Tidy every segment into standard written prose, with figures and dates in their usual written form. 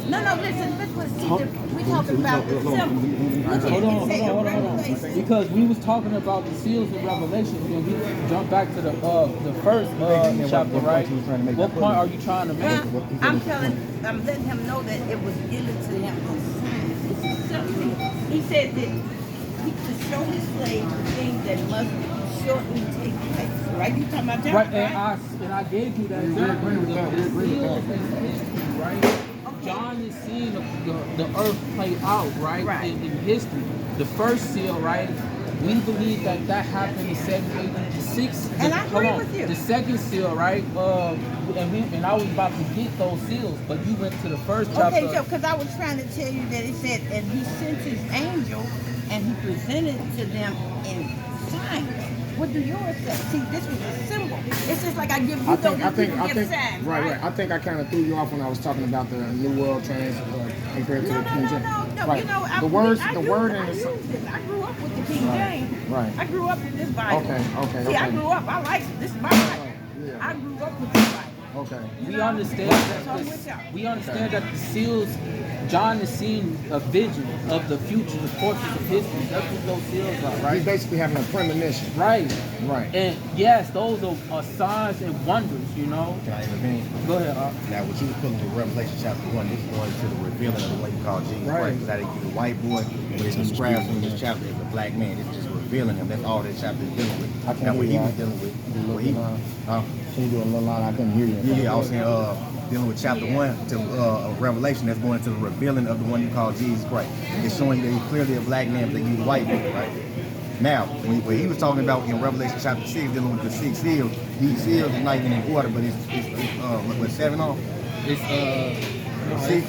No, listen, we talking about the symbol. Hold on. Because we was talking about the seals in Revelation, and we jump back to the first chapter, right? What point are you trying to make? Well, I'm letting him know that it was given to him as signs. It's a symbol. He said that he to show his slaves the things that must shortly take place. Right? You talking about that? Right, and I gave you that example. The seals in history, right? John is seeing the earth play out, right? In history. The first seal, right? We believe that happened in 786. And I agree with you. The second seal, right? And I was about to get those seals, but you went to the first chapter. Okay, so because I was trying to tell you that it said, and he sent his angel, and he presented to them in signs. What do yours say? See, this was a symbol. It's just like I give you I think, signs. right. I think I kind of threw you off when I was talking about the New World Trans compared to the King James. No. Right. You know, the words I in the I grew up with the King James. Right. I grew up with this Bible. Okay. See, I grew up. I like it. This is my Bible. Yeah. I grew up with this Bible. Okay. We understand that the seals, John is seeing a vision of the future, the courses of history. That's what those seals are, right? He's basically having a premonition. Right. Right. And yes, those are signs and wonders, you know. Can I intervene? Go ahead. Now, what you was pulling in Revelation chapter 1, this is going to the revealing of the one you call Jesus Right. Christ. Because that is a white boy, but it describes him in this chapter as a black man. It's just revealing him. That's all this chapter is dealing with. I can Now, what he hear was you. dealing with, Can you do a little line? I couldn't hear you. I was saying, dealing with chapter 1 to Revelation, that's going to the revealing of the one you call Jesus Christ. It's showing you that he's clearly a black man, but he's a white man, right? Now, when he was talking about in Revelation chapter 6, dealing with the 6 seals, these seals is not even in order, but it's 7 off? It's 6?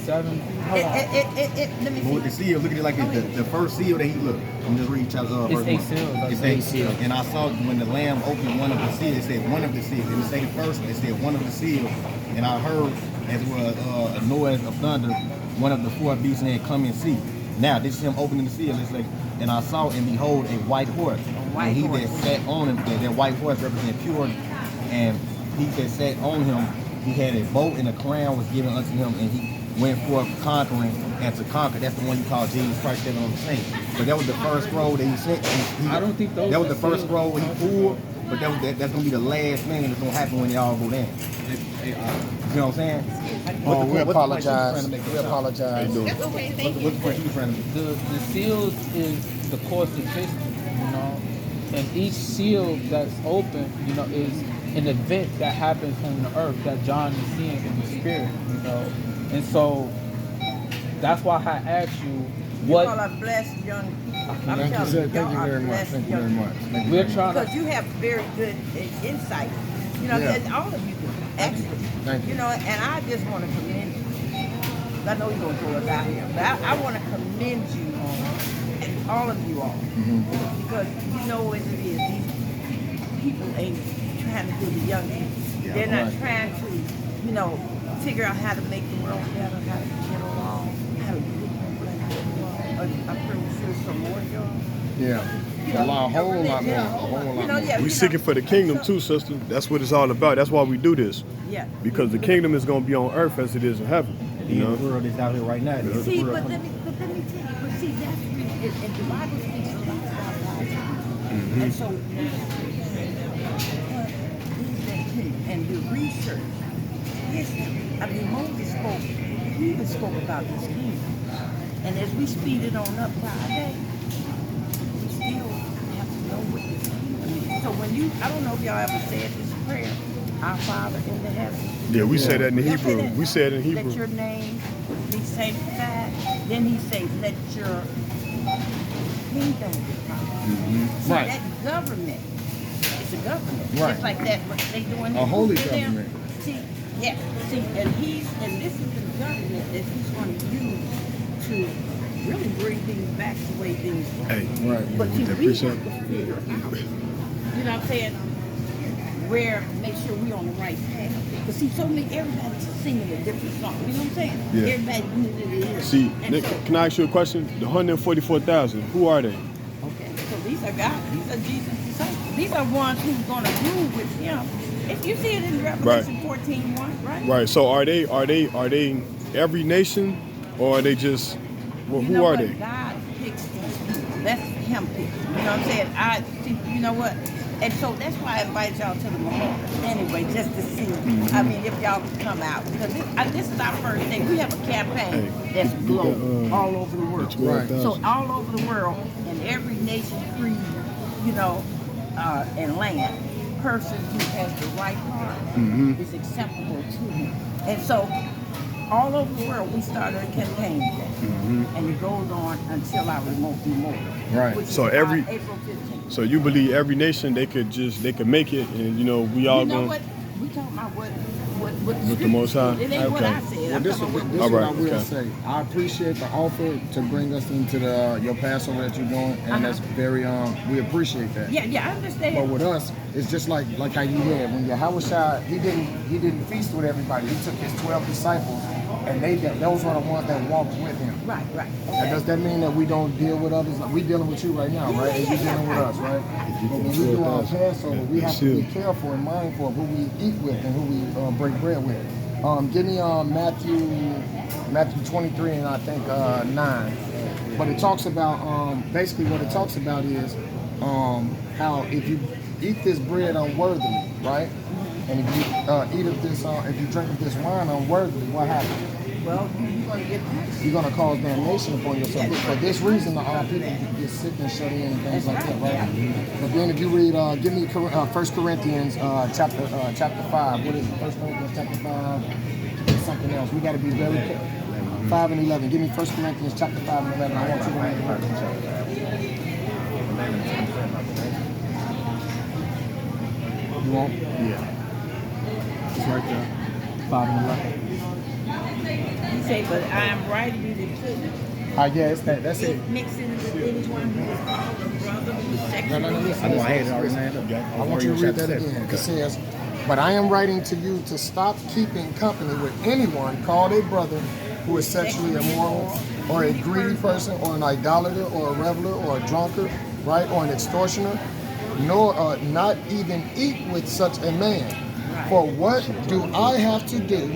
7. Let me But with the see. seal, look at it like the first seal that he looked. I'm just reading chapter It's verse 8 1. seals. It's 8 seals. And I saw when the Lamb opened one of the seals, it said one of the seals. It didn't say the first one, it said one of the seals. And I heard as well a noise of thunder, one of the 4 beasts saying, "Come and see." Now this is him opening the seal. It's like, and I saw and behold a white horse. And he that sat on him, that white horse represented purity. And he that sat on him, he had a bow and a crown was given unto him, and he went forth conquering and to conquer. That's the one you call Jesus Christ standing on the scene. So that was the first scroll that he sent. I don't think those that was the are first scroll he pulled, but that's gonna be the last thing that's gonna happen when they all go down. You know what I'm saying? Oh, we What's the point you was apologize. trying to make? We apologize. That's okay. Thank you. What's the point you was trying to make? The seals is the course of history, you know, and each seal that's open, you know, is an event that happens on the earth that John is seeing in the spirit, you know, and so that's why I asked you what. You all are blessed young people. Thank you very much. Thank you very much. We're trying Because to. you have very good insight. You know, Yeah. and all of you do, actually. Thank you. You know, and I just want to commend you. I know you're going to throw us out here, but I want to commend you and all of you all. Because you know what it is. These people ain't trying to do the young people. They're not trying to, you know, figure out how to make the world better, how to get along, how to get I'm pretty sure some more of y'all. Yeah. A whole lot more. We seeking for the kingdom too, sister. That's what it's all about. That's why we do this. Yeah. Because the kingdom is going to be on earth as it is in heaven. You know? The world is out here right now. See, but let me tell you. But see, that's and the Bible speaks a lot about God. And so, and the research, history. I mean, Moses spoke. He even spoke about this kingdom. And as we speed it on up to our day, we still have to know what this kingdom is. So when you, I don't know if y'all ever said this prayer, Our Father in the heavens. Yeah, we say that in Y'all say Hebrew. that? We say it in Hebrew. Let your name be sanctified. Then he say, let your kingdom come. See, Right. that government, it's a government. Right. Just like that, what they doing. A holy to them. government. See, yeah. See, and this is the government that he's going to use to really bring things back the way things were. Hey, Right. But see, we appreciate have to figure out, you know what I'm saying, where, make sure we on the right path. Because see, so many, everybody's singing a different song, you know what I'm saying? Yeah. Everybody uses it is. See, And Nick, so, can I ask you a question? The 144,000, who are they? okay, so these are God, these are Jesus' disciples. These are ones who's going to rule with him. If you see it in Revelation 14:1, right? Right. So are they every nation, or are they just? Well, You who know are what? they? God picks these people. That's him picking. You know what I'm saying? You know what? And so that's why I invite y'all to the memorial. Anyway, just to see. I mean, if y'all can come out. Because this is our first day. We have a campaign that's global, all over the world. Right. So all over the world, in every nation, creed, you know, and land, person who has the right heart is acceptable to him. And so all over the world, we started a campaign and it goes on until our remote memorial. Right. Which So is every- April 15th. So you believe every nation they could make it, and you know we all You know going. what? We talking about what With the Most High? It ain't what Okay. I said. Well, I'm this talking is about what All what right, I will okay. say. I appreciate the offer to bring us into your Passover that you're doing, and that's very we appreciate that. Yeah, I understand. But with us, it's just like how you had when Yahweh he didn't feast with everybody. He took his 12 disciples, and those were the ones that walked with him. Right. Now, Okay. does that mean that we don't deal with others? Like we dealing with you right now, right? And you dealing with us, right? But when we do our Passover, we have to be careful and mindful of who we eat with and who we break bread with. Give me Matthew 23 and I think 9. But it talks about basically what it talks about is how if you eat this bread unworthily, right? And if you eat of this, if you drink of this wine unworthily, what happens? Well, you're going to get punished. You're gonna cause damnation upon yourself. For this reason, people get sick and shut in and things like that, right? But then if you read, give me 1 Corinthians chapter 5. What is it? 1 Corinthians chapter 5. It's something else. We got to be very careful. 5 and 11. Give me 1 Corinthians chapter 5 and 11. I want you to read the word. You want? Yeah. It's right there. 5 and 11. You say, but I am writing you the truth. Yeah, it's that. That's it. Mixing with anyone who is called a brother who is No, sexually listen. I know I had it already lined up. I want you to read that again. It says, but I am writing to you to stop keeping company with anyone called a brother who is sexually immoral, or a greedy person, or an idolater, or a reveler, or a drunkard, right, or an extortioner, nor not even eat with such a man. For what do I have to do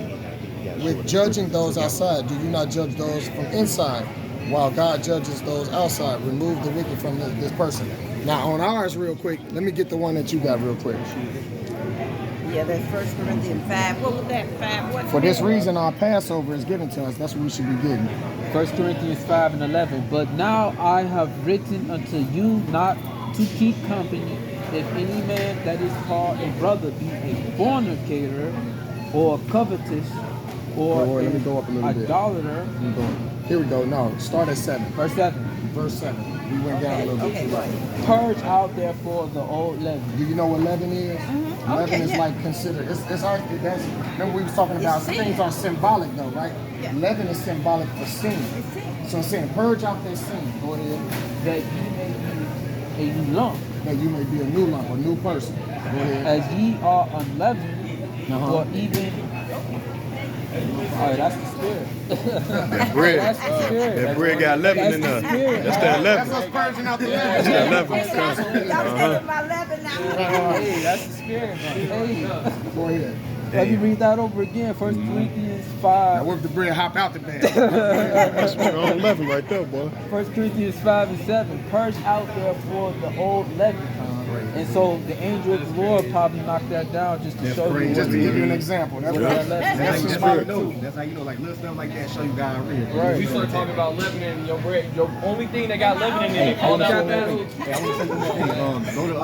with judging those outside? Do you not judge those from inside? While God judges those outside, remove the wicked from this person. Now on ours, real quick, let me get the one that you got real quick. Yeah, that's 1 Corinthians 5. What was that? 5? What? For this reason, our Passover is given to us. That's what we should be getting. 1 Corinthians 5 and 11. But now I have written unto you not to keep company, if any man that is called a brother be a fornicator, or covetous, or Wait, let me go up a little bit. idolater. Here we go. No, start at 7. Verse 7. Verse 7. We went down a little bit. Okay, right. Purge out therefore the old leaven. Do you know what leaven is? Leaven Okay, is yeah. like considered. Remember we was talking about It's sin. things are symbolic though, right? Yeah. Leaven is symbolic for sin. It's sin. So it's saying purge out that sin. Go ahead. That ye may be a new lump, That you may be a new lump, a new person. Go ahead. as ye are unleavened, or even. Oh, that's the spirit. That bread. That's the spirit. That bread got leaven in there. That's the spirit. That's that leaven. That's us purging out the That's leaven. that leaven. Y'all taking my leaven now. Hey, that's the spirit, man. Hey. Go ahead. Let me read that over again. 1 Corinthians Now 5. work the bread, hop out the bag. That's strong leaven right there, boy. 1 Corinthians 5 and 7. Purge out therefore the old leaven. And so the angel of the Lord probably knocked that down just to show you Just what to give you an example. That's what what that leaven that's is. symbolic too. That's how you know, like little stuff like that show you God real. Right. You start talking about leavening your bread. Your only thing that got leavening in it. All that Hey, I want to say something. Go to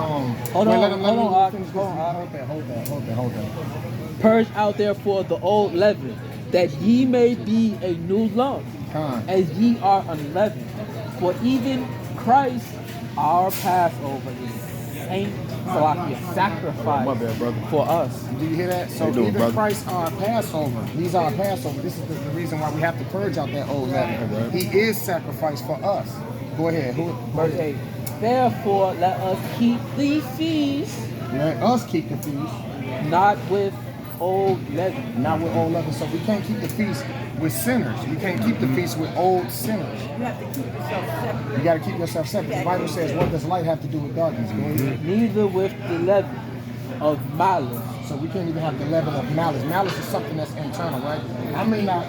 Hold Wait, on, let him hold on, finish hold this. on. Hold that. Purge out therefore the old leaven, that ye may be a new lump, Time. as ye are unleavened. For even Christ, our Passover, is sacrifice My bad, brother. for us. Do you hear that? So How you doing, even brother? Christ our Passover. He's our Passover. This is the reason why we have to purge out that old leaven. He is sacrificed for us. Go ahead. Verse 8. Therefore, let us keep the feast, Let us keep the feast, not with old leaven. not with old leaven. So we can't keep the feast with sinners. You can't keep the feast with old sinners. You have to keep yourself separate. You got to keep yourself separate. The Bible says, what does light have to do with darkness? Go ahead. Neither with the leaven of malice. So we can't even have the leaven of malice. Malice is something that's internal, right? I may not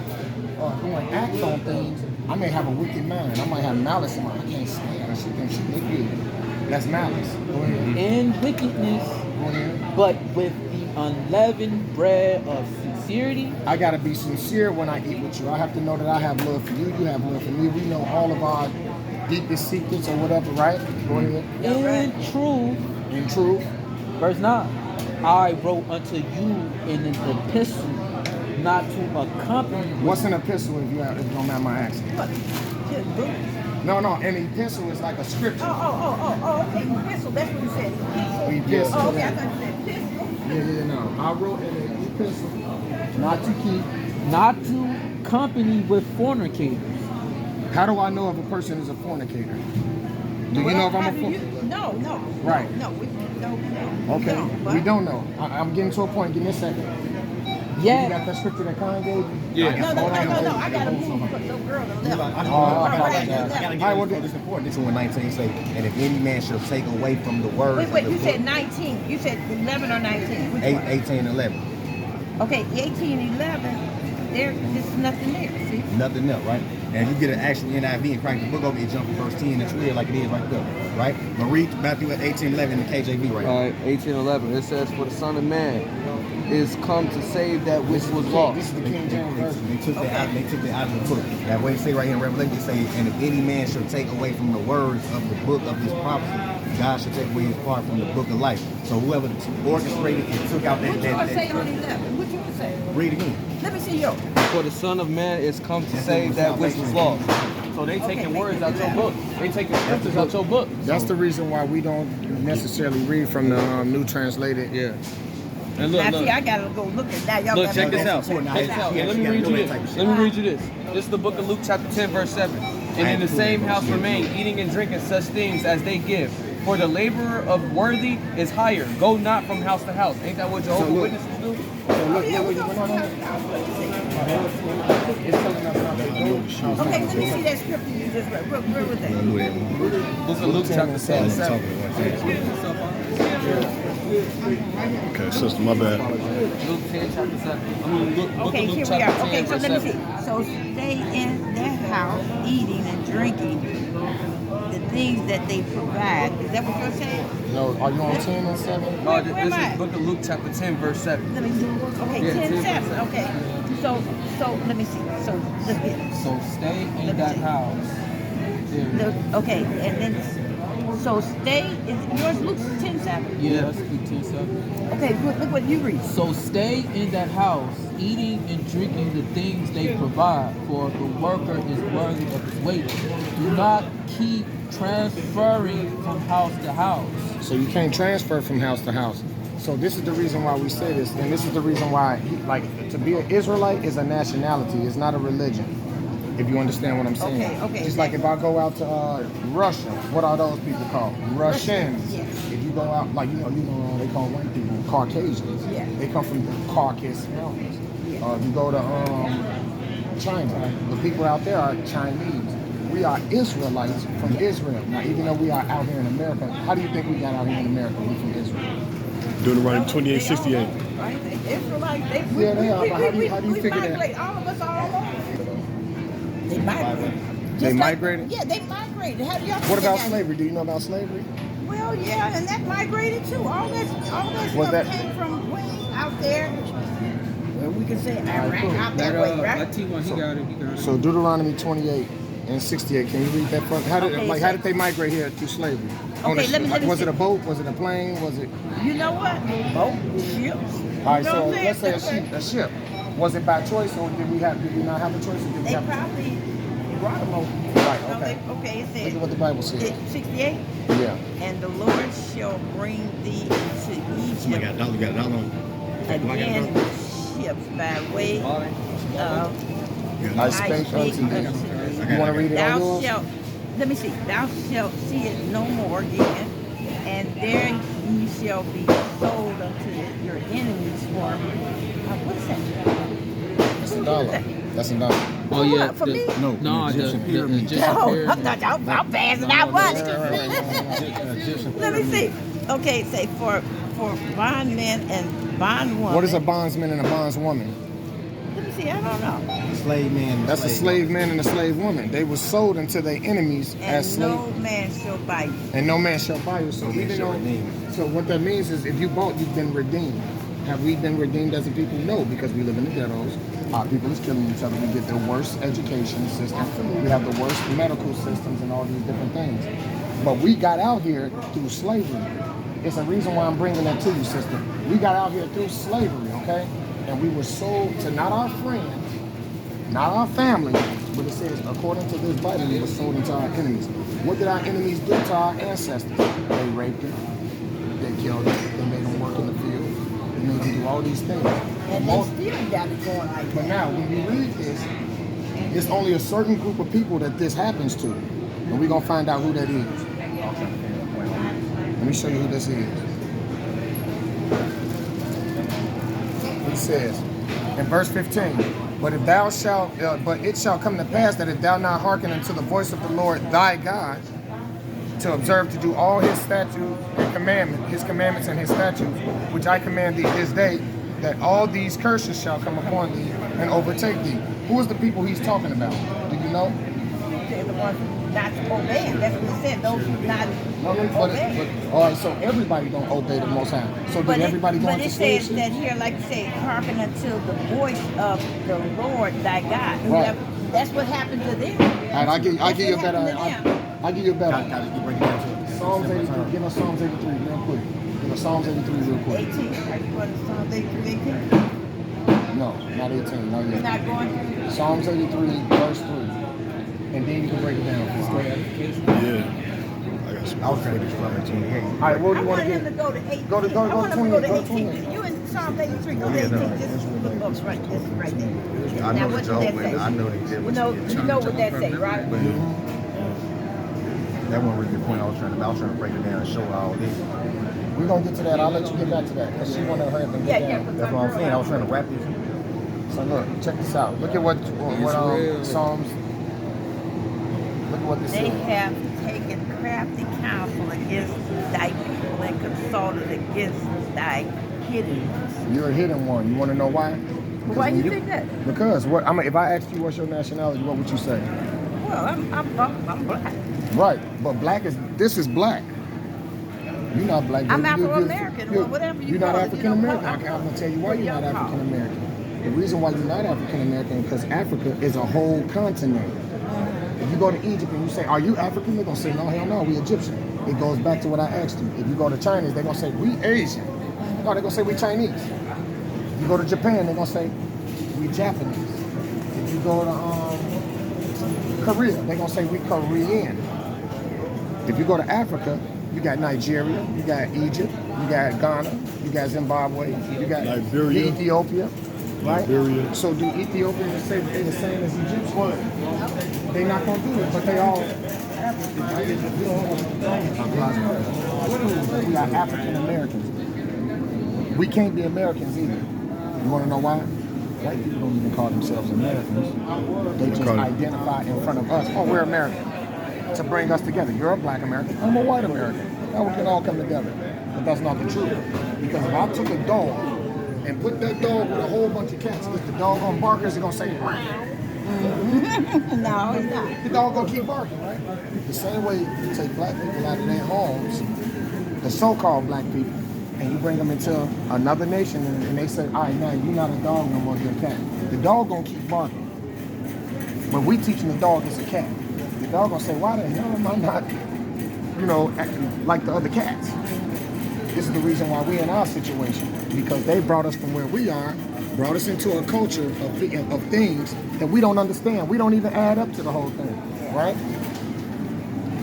doing acts on things, I may have a wicked mind. I might have malice in my mind. I can't stand her. She thinks she look good. That's malice. Go ahead. In wickedness, Go ahead. but with the unleavened bread of sincerity. I gotta be sincere when I eat with you. I have to know that I have love for you. You have love for me. We know all of our deepest secrets or whatever, right? Go ahead. In truth, In truth. verse 9, I wrote unto you in an epistle not to accompany with What's an epistle if you don't mind my accent? What? Just book. No, an epistle is like a scripture. Okay. Epistle. That's what you said. Epistle. Epistle. Oh, okay. I thought you said epistle. Yeah, no. I wrote in an epistle not to keep. not to company with fornicators. How do I know if a person is a fornicator? Do you know if I'm a fornicator? No. Right. No, we don't know. Okay, we don't know. I'm getting to a point. Give me a second. You Yeah. got that scripture that Kanye gave you? Yeah. No. I got to move because no girl on the left. I Right. gotta get this important. This is what 19 say. And if any man shall take away from the words Wait, of you the said book, 19. You said 11 or 19? Which one? 18, 11. Okay, 18, 11. There's nothing there. See? Nothing else, right? And you get an actual NIV and crank the book over, it jump from verse 10 and 12 like it is right there, right? But read Matthew 18:11 in the KJV right now. All right, 18:11. It says, "For the Son of Man is come to save that which was lost." This is the King James version. They took that out of the book. That way it say right here in Revelation, it say, and if any man shall take away from the words of the book of this prophecy, God shall take away his part from the book of life. So whoever orchestrated and took out What you want to say that on 11? What you want to say? read again. Let me see yours. For the Son of Man is come to save that which was lost. So they taking words out your book. They taking scriptures out your book. That's the reason why we don't necessarily read from the New Translated. Yeah. And look, Now, see, I got to go look at that. Y'all Look, gotta check go this out. check Check this this out. out. Let me read you this. Let me read you this. This is the book of Luke chapter 10, verse 7. And in the same house remain, eating and drinking such things as they give. For the laborer of worthy is higher. Go not from house to house. Ain't that what Jehovah Witnesses do? Yeah, we gonna check it out. It's telling us not to go. Okay, let me see that scripture you just read. Where was that? Book of Luke chapter 7. Okay, sister, my bad. Luke 10 chapter 7. I mean, book Okay, of Luke here we chapter are. 10 Okay, so verse let me 7. see. So stay in their house, eating and drinking the things that they provide. Is that what you're saying? No, are you on 10 and 7? No, Where this am I? is book of Luke chapter 10 verse 7. Let me see. Okay, Yeah, 10, 10, 7. Okay. So let me see. So look here. So stay in that house. Okay, and then so stay. Is yours Luke 10, 7? Yeah, that's Luke 10 7. Okay, look what you read. So stay in that house, eating and drinking the things they provide, for the worker is worthy of his wage. Do not keep transferring from house to house. So you can't transfer from house to house. So this is the reason why we say this, and this is the reason why, to be an Israelite is a nationality, it's not a religion. If you understand what I'm saying. Okay, Just like if I go out to Russia, what are those people called? Russians. Yeah. If you go out, like they call white people Caucasians. Yeah. They come from the Caucasus Mountains. If you go to China, the people out there are Chinese. We are Israelites from Israel. Now, even though we are out here in America, how do you think we got out here in America? We from Israel. Deuteronomy 28:68. Right? Israelites, Yeah, they are, but how do you figure that? migrate. All of us are all over. They migrate. They migrated? Yeah, they migrated. How do y'all What about think slavery? Do you know about slavery? Well, yeah, and that migrated too. All that Was stuff that- came from way out there. Well, we can say Iraq cool. out that way, right? That T1, he got it. So Deuteronomy 28 and 68. Can you read that for? How Okay, did they migrate here through slavery? Okay, let me was see. it a boat? Was it a plane? Was it? You know what? Boat, ships. All right. You know So what I'm let's say saying? a ship. Was it by choice or did we not have a choice? Or did we They have? probably brought them over. Right. Okay. Okay, it Look said at what the Bible says. 68. Yeah. And the Lord shall bring thee to Egypt We got a dollar. again ships by way of I spake unto thee. You want to read it on Thou yours? shalt, let me see, thou shalt see it no more again, and there ye shall be sold unto your enemies for, what's that? That's a dollar. That's a dollar. Oh yeah, For me? no, the Egyptian pyramid. No, I'm passing out money. Let me see. Okay, say for bondmen and bondwomen. What is a bondsman and a bondswoman? Let me see, I don't know. slave man. And That's a slave man and a slave woman. They were sold into their enemies as And no slaves. man shall buy you. And no man shall buy you. So No man even shall though, redeem. so what that means is if you bought, you've been redeemed. Have we been redeemed as a people? No, because we live in the ghettos. Our people is killing each other. We get the worst education system. We have the worst medical systems and all these different things. But we got out here through slavery. It's a reason why I'm bringing that to you, sister. We got out here through slavery, okay? And we were sold to not our friends, not our family, but it says, according to this Bible, we were sold into our enemies. What did our enemies do to our ancestors? They raped them. They killed them. They made them work in the field. They made them do all these things. And they still got it going like But that. now, when you read this, it's only a certain group of people that this happens to. And we're going to find out who that is. Let me show you who this is. It says in verse 15, but it shall come to pass that if thou not hearken unto the voice of the Lord thy God, to observe to do all his statutes and commandments and his statutes, which I command thee this day, that all these curses shall come upon thee and overtake thee. Who is the people he's talking about? Do you know? They're the ones not obeying. That's what it said. Those who not obeying. All right, so everybody don't obey the Most High. So did everybody go but into it slave says ship? that here, like you say, hearken unto the voice of the Lord thy God. Right. That's what happened to them. All right, I'll give you a better. I'll give you a better. Gotta get break it down to it. Psalms 83. Give us Psalms 83 real quick. Give us Psalms 83 real quick. 18. Are you going to Psalms 83, 18? No, not 18. No, You're yet. not going to? Psalms 83, verse 3. And then you can break it down for us. Yeah. I got some I was trying to get from 28. All right, what do I you want want to him to get? go to 18. Go to I want him to go to 28. 18. You in Psalms 83, go to 18. Just look up right, this right there. I Now, know what the does that Jehovah. say? I know the Jehovah. You know what that say, right? But that one really good point I was trying to break it down and show all this. We're going to get to that. I'll let you get back to that because she wanted her to Yeah, get yeah. down. That's what I'm saying. I was trying to wrap this. So look, check this out. Look at what Psalms. Look at what this They says. have taken crafty counsel against thy people and consulted against thy hidden ones. You're a hidden one. You want to know why? Why you think that? Because if I asked you what's your nationality, what would you say? Well, I'm black. Right, but this is black. You're not black. I'm baby. Afro-American, or whatever you You're not call it, African American. you know, I'm gonna tell you why what you're not y'all call it. African American. The reason why you're not African American is because Africa is a whole continent. If you go to Egypt and you say, "Are you African?" They're gonna say, "No, hell no, we Egyptian." It goes back to what I asked you. If you go to China, they're gonna say, "We Asian." No, they're gonna say, "We Chinese." If you go to Japan, they're gonna say, "We Japanese." If you go to Korea, they're gonna say, "We Korean." If you go to Africa, you got Nigeria, you got Egypt, you got Ghana, you got Zimbabwe, you got Liberia. Ethiopia, right? Liberia. So do Ethiopians say they're the same as Egyptians? They're not gonna do it, but they all African, right? We are African Americans. We can't be Americans either. You wanna know why? White people don't even call themselves Americans. They just identify in front of us. Oh, we're American. To bring us together. You're a black American, I'm a white American. Now we can all come together. But that's not the truth. Because if I took a dog and put that dog with a whole bunch of cats, is the dog gonna bark or is it gonna say, "Meow"? No, it's not. The dog gonna keep barking, right? The same way you take black people out of their homes, the so-called black people, and you bring them into another nation and they say, "All right, now you're not a dog no more, you're a cat." The dog gonna keep barking. But we teaching the dog it's a cat. The dog gonna say, "Why the hell am I not, acting like the other cats?" This is the reason why we're in our situation. Because they brought us from where we are, brought us into a culture of things that we don't understand. We don't even add up to the whole thing, right?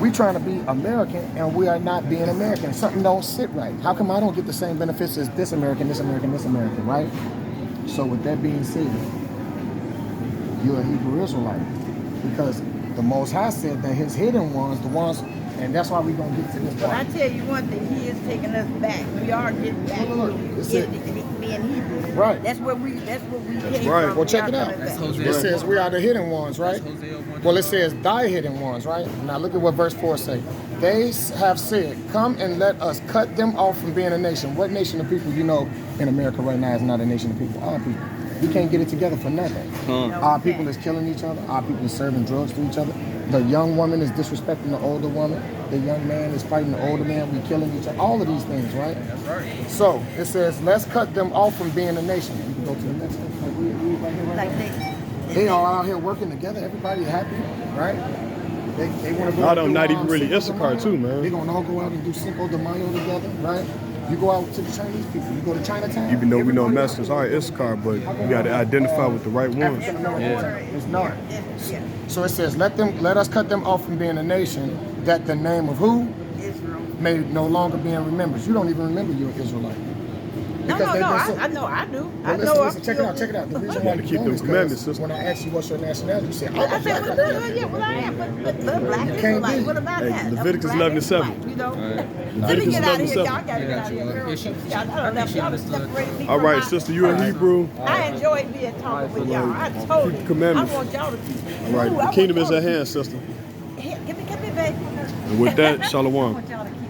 We trying to be American and we are not being American. Something don't sit right. How come I don't get the same benefits as this American, this American, this American, right? So with that being said, you're a Hebrew Israelite. Because the Most High said that his hidden ones, the ones, and that's why we're going to get to this But I part. tell you one thing, he is taking us back. We are getting back Look, it said- being Hebrew. Right. That's where we came right. from. Well, check We it are out. coming back. Hosea. It says we are the hidden ones, right? Hosea 1. Well, it says thy hidden ones, right? Now look at what verse 4 say. They have said, "Come and let us cut them off from being a nation." What nation of people you know in America right now is not a nation of people? Our people. We can't get it together for nothing. Our people is killing each other. Our people is serving drugs to each other. The young woman is disrespecting the older woman. The young man is fighting the older man. We killing each other. All of these things, right? That's right. So it says, let's cut them off from being a nation. You can go to the next one. Like, we right here, right Like now. They all out here working together. Everybody happy, right? They want to go. A lot of them do, not even really Cinco de Issachar Mayo. too, man. They gonna all go out and do Cinco de Mayo together, right? You go out to the Chinese people. You go to Chinatown. Even though we know everybody Mexicans are Issachar, but we got to identify with the right ones. African American. It's not. Yeah. So it says, let us cut them off from being a nation, that the name of who Israel. may no longer be in remembrance. You don't even remember you're an Israelite. No, Because no, they've no. been so- I know, I do. Well, I know. listen, check it out, check it out. The reason why gotta you keep know them is commandments, 'cause sister. when I asked you what's your nationality, you said, I said, well, yeah, well, I am, but black can't Israelite. be. What about Hey, that? Leviticus I'm 11 to 7. Israelite, You know? Let me Leviticus get out of 11 here. to Y'all 7. got to get out of here. I don't know. Y'all separated me All from right, my- sister, you a Hebrew. I enjoyed being talking with y'all. I told Keep the you. I commandments. want y'all to keep. All right, Ooh, I the want kingdom is y'all at to hand, sister. keep- Give me, baby. And with that, I shalom. want y'all to keep